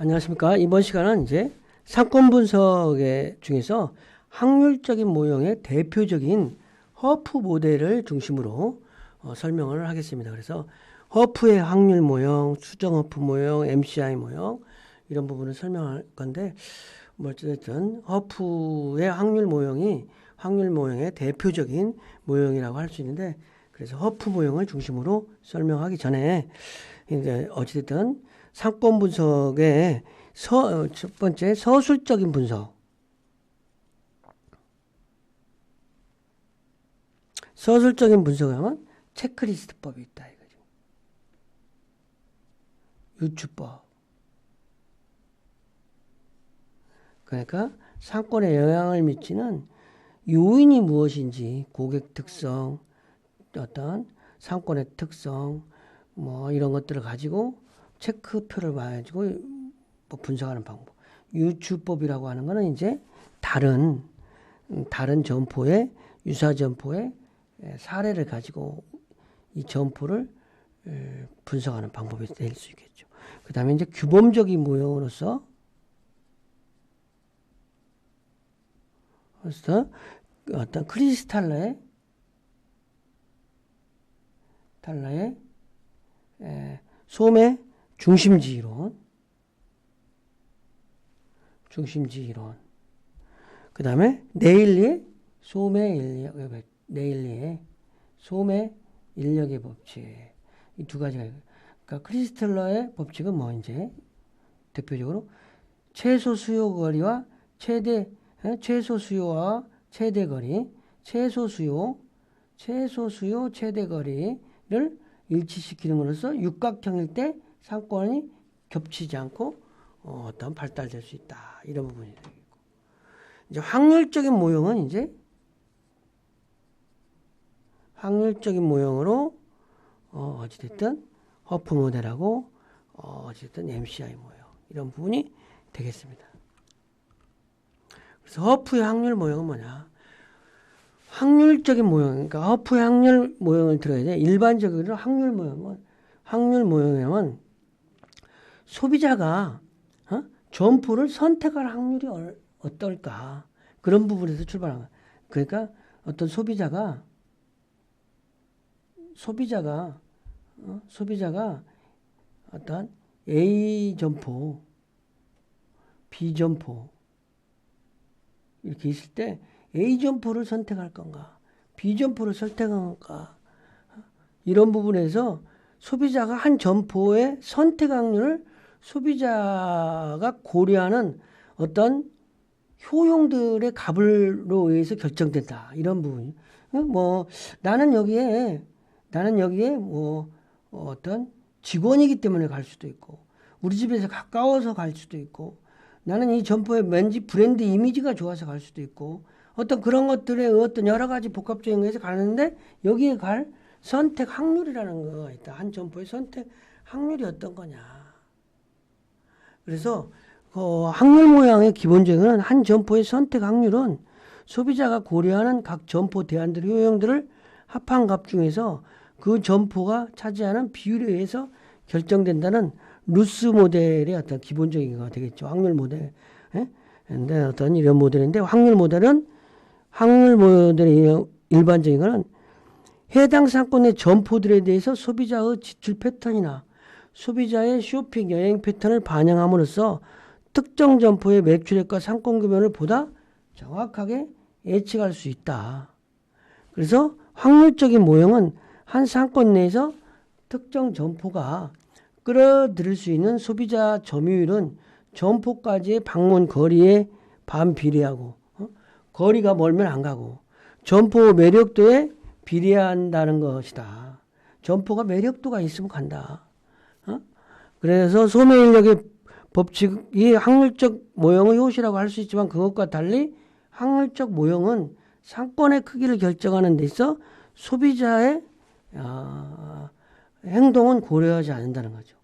안녕하십니까. 이번 시간은 이제 상권 분석의 중에서 확률적인 모형의 대표적인 허프 모델을 중심으로 설명을 하겠습니다. 그래서 허프의 확률 모형, 수정 허프 모형, MCI 모형 이런 부분을 설명할 건데 뭐 어쨌든 허프의 확률 모형의 대표적인 모형이라고 할 수 있는데 그래서 허프 모형을 중심으로 설명하기 전에 이제 어찌됐든 상권 분석의 첫 번째 서술적인 분석. 서술적인 분석을 하면 체크리스트법이 있다 이거죠. 유추법. 그러니까 상권에 영향을 미치는 요인이 무엇인지 고객 특성, 어떤 상권의 특성 뭐 이런 것들을 가지고 체크표를 가지고 뭐 분석하는 방법. 유추법이라고 하는 거는 이제 다른 점포의 유사 점포의 사례를 가지고 이 점포를 분석하는 방법이 될 수 있겠죠. 그 다음에 이제 규범적인 모형으로서 어떤 크리스탈러의 소매 중심지 이론. 그 다음에 네일리의 소매 인력의 법칙. 이 두 가지가 있어요. 그러니까 크리스탈러의 법칙은 뭐 이제 대표적으로 최소 수요와 최대 거리, 최소 수요 최대 거리를 일치시키는 것으로서 육각형일 때 상권이 겹치지 않고 어떤 발달될 수 있다. 이런 부분이 되겠고. 이제 확률적인 모형으로 어찌됐든 허프 모델하고 어찌됐든 MCI 모형 이런 부분이 되겠습니다. 그래서 허프의 확률 모형은 뭐냐? 확률적인 모형, 그러니까 허프의 확률 모형을 들어야 돼. 일반적으로 확률 모형은 소비자가 점포를 선택할 확률이 어떨까? 그런 부분에서 출발하는 거야. 그러니까 어떤 소비자가 어떤 A 점포, B 점포 이렇게 있을 때 A 점포를 선택할 건가, B 점포를 선택할 건가 이런 부분에서 소비자가 한 점포의 선택 확률을 소비자가 고려하는 어떤 효용들의 값으로 의해서 결정된다. 이런 부분. 뭐 나는 여기에 뭐 어떤 직원이기 때문에 갈 수도 있고 우리 집에서 가까워서 갈 수도 있고 나는 이 점포의 왠지 브랜드 이미지가 좋아서 갈 수도 있고 어떤 그런 것들의 어떤 여러 가지 복합적인 거에서 가는데 여기에 갈 선택 확률이라는 거가 있다. 한 점포의 선택 확률이 어떤 거냐. 그래서 확률 모양의 기본적인 한 점포의 선택 확률은 소비자가 고려하는 각 점포 대안들의 효용들을 합한 값 중에서 그 점포가 차지하는 비율에 의해서 결정된다는 루스 모델의 어떤 기본적인 거 되겠죠. 확률 모델. 근데 어떤 이런 모델인데 확률 모델의 일반적인 거는 해당 상권의 점포들에 대해서 소비자의 지출 패턴이나 소비자의 쇼핑 여행 패턴을 반영함으로써 특정 점포의 매출액과 상권 규모를 보다 정확하게 예측할 수 있다. 그래서 확률적인 모형은 한 상권 내에서 특정 점포가 끌어들일 수 있는 소비자 점유율은 점포까지의 방문 거리에 반비례하고 거리가 멀면 안 가고 점포 매력도에 비례한다는 것이다. 점포가 매력도가 있으면 간다. 그래서 소매인력의 법칙이 확률적 모형의 효시라고 할 수 있지만 그것과 달리 확률적 모형은 상권의 크기를 결정하는 데 있어 소비자의 행동은 고려하지 않는다는 거죠.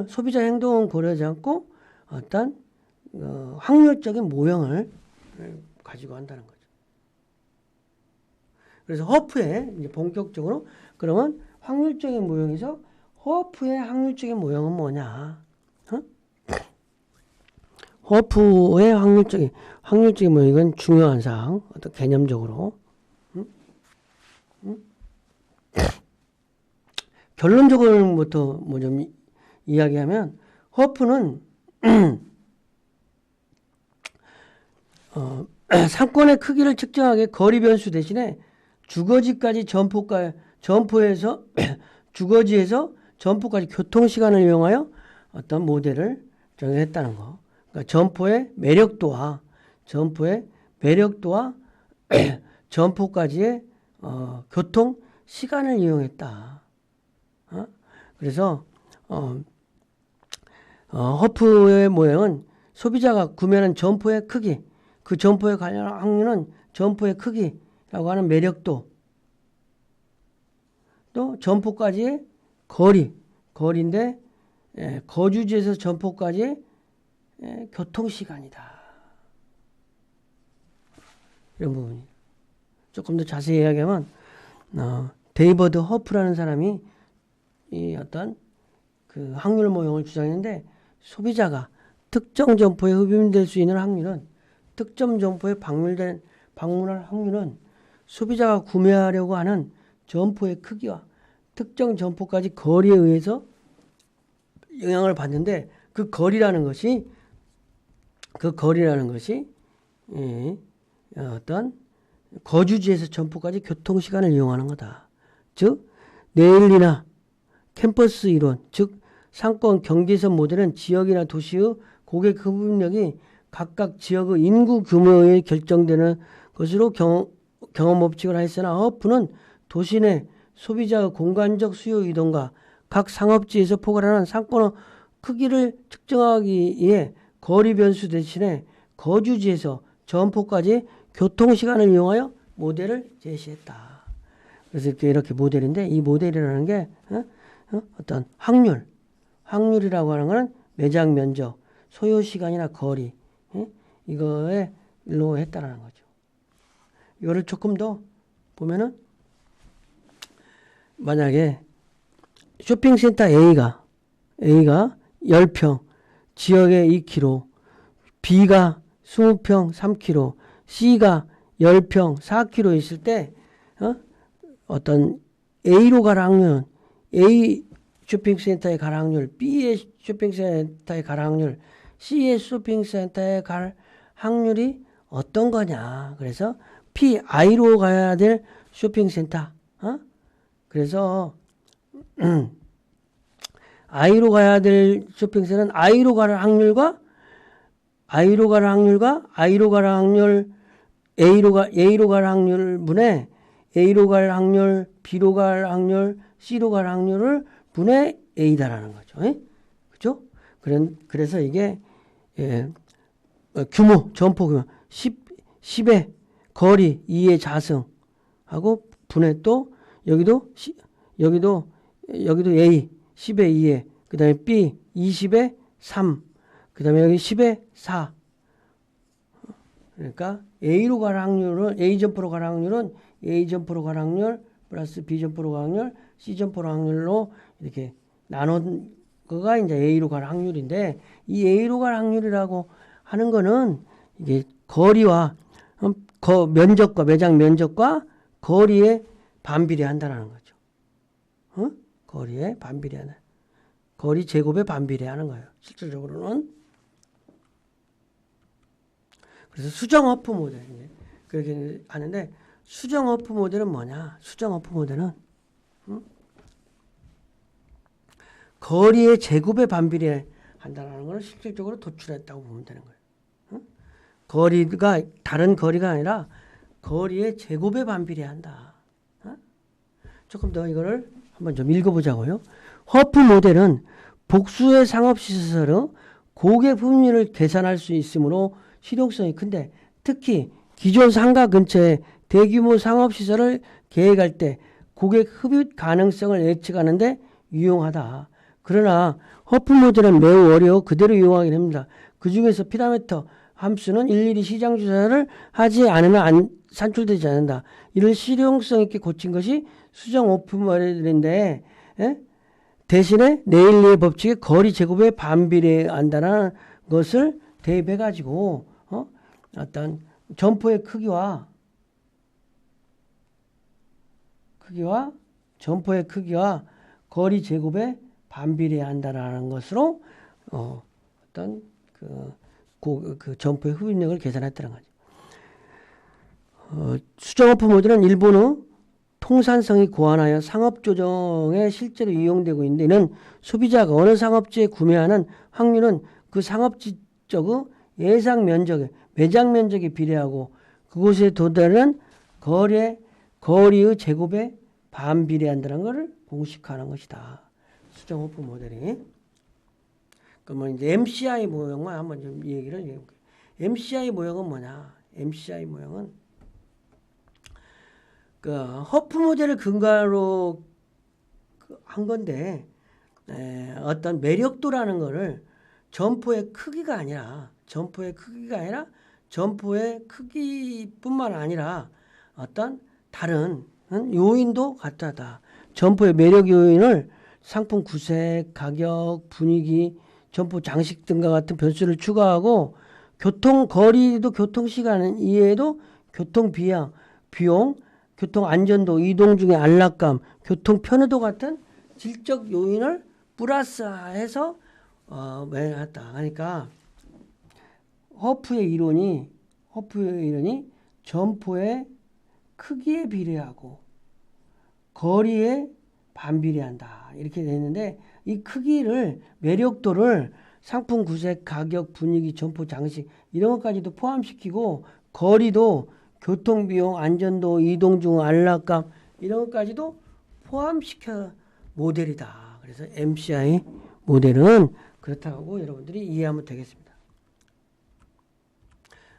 소비자 행동은 고려하지 않고 어떤 확률적인 모형을 가지고 한다는 거죠. 그래서 허프에 이제 본격적으로 그러면 확률적인 모형에서 허프의 확률적인 모형은 뭐냐? 어? 허프의 확률적인 모형, 이건 중요한 사항, 어떤 개념적으로. 결론적으로부터 뭐 좀 이야기하면, 허프는 상권의 크기를 측정하기 거리 변수 대신에 주거지까지 점포에서 주거지에서 점포까지 교통 시간을 이용하여 어떤 모델을 정했다는 거. 그러니까 점포의 매력도와 점포까지의 교통 시간을 이용했다. 그래서 허프의 모형은 소비자가 구매하는 점포의 크기, 그 점포에 관련한 확률은 점포의 크기라고 하는 매력도, 또 점포까지의 거리인데 거주지에서 점포까지의 교통시간이다. 이런 부분이. 조금 더 자세히 이야기하면 데이버드 허프라는 사람이 이 어떤 그 확률 모형을 주장했는데, 소비자가 특정 점포에 흡입될 수 있는 확률은, 특정 점포에 방문할 확률은 소비자가 구매하려고 하는 점포의 크기와 특정 점포까지 거리에 의해서 영향을 받는데, 그 거리라는 것이 어떤 거주지에서 점포까지 교통시간을 이용하는 거다. 즉 네일리나 캠퍼스 이론, 즉 상권 경계선 모델은 지역이나 도시의 고객 흡입력이 각각 지역의 인구 규모에 의해 결정되는 것으로 경험 법칙을 하였으나, 허프는 도시 내 소비자의 공간적 수요 이동과 각 상업지에서 포괄하는 상권의 크기를 측정하기 위해 거리 변수 대신에 거주지에서 점포까지 교통시간을 이용하여 모델을 제시했다. 그래서 이렇게 모델인데, 이 모델이라는 게 어떤 확률이라고 하는 것은 매장 면적, 소요 시간이나 거리, 이거에 일로 했다라는 거죠. 이거를 조금 더 보면은, 만약에 쇼핑센터 A가 10평, 지역에 2km, B가 20평 3km, C가 10평 4km 있을 때 어떤 A로 갈 확률은, A 쇼핑센터에 갈 확률, B의 쇼핑센터에 갈 확률, C의 쇼핑센터에 갈 확률이 어떤 거냐. 그래서 PI로 가야 될 쇼핑센터, 그래서 I로 가야 될 쇼핑센터는 A로 갈 확률, A로 갈 확률 분의 A로 갈 확률, B로 갈 확률, C로 갈 확률을 분의 A다라는 거죠. 그죠? 그래서 이게 규모, 점포 규모 10의 거리 2의 자승하고 분의, 또 여기도 A 10의 2에, 그 다음에 B 20의 3, 그 다음에 여기 10의 4. 그러니까 A로 갈 확률은, A 점포로 갈 확률은 A 점포로 갈 확률 플러스 B 점포로 갈 확률, C 점포로 확률로 이렇게 나눈 거가 이제 A로 갈 확률인데, 이 A로 갈 확률이라고 하는 거는 이게 거리와 면적과, 매장 면적과 거리에 반비례한다는 거죠. 거리에 반비례하는, 거리 제곱에 반비례하는 거예요. 실질적으로는. 그래서 수정 허프 모델, 그렇게 하는데, 수정 허프 모델은 뭐냐? 수정 허프 모델은 거리의 제곱에 반비례한다는 것을 실질적으로 도출했다고 보면 되는 거예요. 거리가 다른 거리가 아니라 거리의 제곱에 반비례한다. 조금 더 이거를 한번 좀 읽어보자고요. 허프 모델은 복수의 상업시설의 고객 흡입률을 계산할 수 있으므로 실용성이 큰데, 특히 기존 상가 근처에 대규모 상업시설을 계획할 때 고객 흡입 가능성을 예측하는데 유용하다. 그러나 허프 모델은 매우 어려워 그대로 이용하게 됩니다. 그 중에서 피라미터 함수는 일일이 시장 조사를 하지 않으면 산출되지 않는다. 이를 실용성 있게 고친 것이 수정 허프 모델인데, 대신에 네일리의 법칙의 거리 제곱에 반비례한다는 것을 대입해 가지고 어떤 점포의 크기와 점포의 크기와 거리 제곱에 반비례한다라는 것으로 어떤 그 점포의 흡입력을 계산했다는 거죠. 수정어프 모델은 일본의 통산성이 고안하여 상업조정에 실제로 이용되고 있는데, 이는 소비자가 어느 상업지에 구매하는 확률은 그 상업지적의 예상 면적에, 매장 면적에 비례하고 그곳에 도달하는 거리의 제곱에 반비례한다는 것을 공식화하는 것이다. 수정어프 모델이. 그러면 이제 MCI 모형만 한번 좀 얘기를 해볼게요. MCI 모형은 뭐냐? MCI 모형은 그 허프 모델을 근거로 한 건데, 어떤 매력도라는 거를 점포의 크기가 아니라 점포의 크기뿐만 아니라 어떤 다른 요인도 갖다다. 점포의 매력 요인을 상품 구색, 가격, 분위기, 점포 장식 등과 같은 변수를 추가하고 교통 거리도 교통시간 이외에도 교통 비용, 교통 안전도, 이동 중의 안락감, 교통 편의도 같은 질적 요인을 플러스해서 매놨다. 그러니까 허프의 이론이 점포의 크기에 비례하고 거리에 반비례한다. 이렇게 되는데, 이 크기를, 매력도를 상품 구색, 가격, 분위기, 점포 장식 이런 것까지도 포함시키고, 거리도 교통비용, 안전도, 이동 중 안락감 이런 것까지도 포함시켜 모델이다. 그래서 MCI 모델은 그렇다고 여러분들이 이해하면 되겠습니다.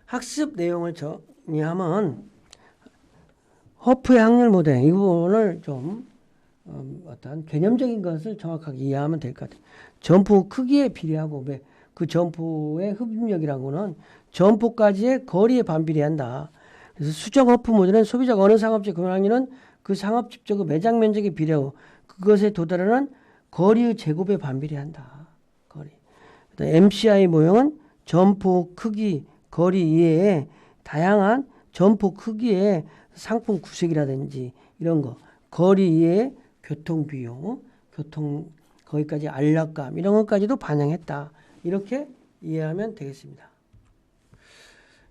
학습 내용을 정리하면 허프의 확률 모델, 이 부분을 좀 어떤 개념적인 것을 정확하게 이해하면 될 것 같아요. 점포 크기에 비례하고 그 점포의 흡입력이라는 거는 점포까지의 거리에 반비례한다. 그래서 수정 허프 모델은 소비자가 어느 상업지 구매 확률은 그 상업집적의 매장 면적에 비례하고 그것에 도달하는 거리의 제곱에 반비례한다. 거리. MCI 모형은 점포 크기, 거리 이외에 다양한 점포 크기의 상품 구색이라든지 이런 거, 거리 이외에 교통 비용, 거기까지 안락감 이런 것까지도 반영했다. 이렇게 이해하면 되겠습니다.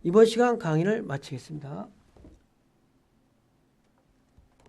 이번 시간 강의를 마치겠습니다.